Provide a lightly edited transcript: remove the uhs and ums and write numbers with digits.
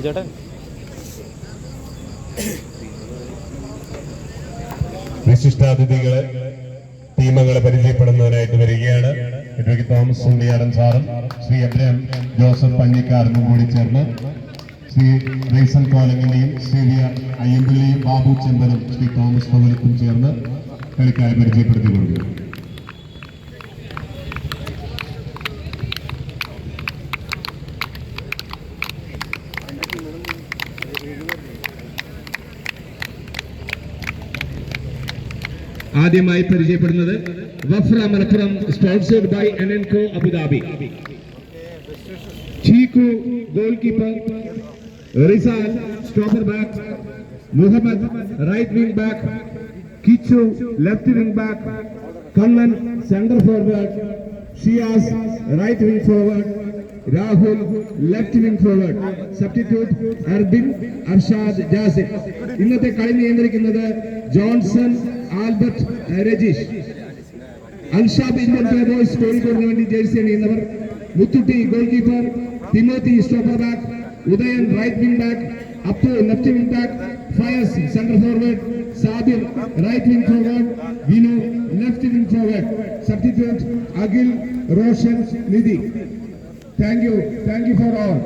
ചേട്ടൻ വിശിഷ്ടാതിഥികളെ ടീമുകളെ പരിചയപ്പെടുന്നതിനായിട്ട് വരികയാണ്. അഡ്വക്കേറ്റ് തോമസ് ഉണ്ണിയാടൻ സാറും ശ്രീ എബ്രഹാം ജോസഫ് പഞ്ഞിക്കാരനും കൂടി ചേർന്ന് ശ്രീ റീസൺ കോലങ്ങിന്റെയും സേവിയർ അയ്യമ്പള്ളിയും ബാബു ചെമ്പനും ശ്രീ തോമസ് പവലത്തും ചേർന്ന് കളിക്കാരെ പരിചയപ്പെടുത്തി കൊടുക്കും. ആദ്യമായി പരിചയപ്പെടുന്നത് വഫ്ര മലപ്പുറം, സ്പോൺസേഡ് ബൈ എൻഎൻകോ Abu Dhabi. Cheeku goalkeeper, Rizal stopper back, Muhammad right wing back, Kichu left wing back, Kannan centre forward, Shiyas right wing forward, Rahul left wing forward. Substitute Arbin Arshad Jasim. ഇന്നത്തെ കളി നിയന്ത്രിക്കുന്നത് ജോൺസൺ ആൽബർട്ട് രജീഷ്. അൽഷാബ് ഇന്ത്യൻ പ്ലേബോയ്സ് കോഴിക്കോടിന് വേണ്ടി ജേഴ്സി അണിയുന്നവർ. Muthutty goal keeper, Timothy stopper back, Udayan right wing back, Appu left wing back, Fayas centre forward, Sabir right wing forward, Vinu left wing forward. Substitute Akhil, Roshan, Nidhi. Thank you for all.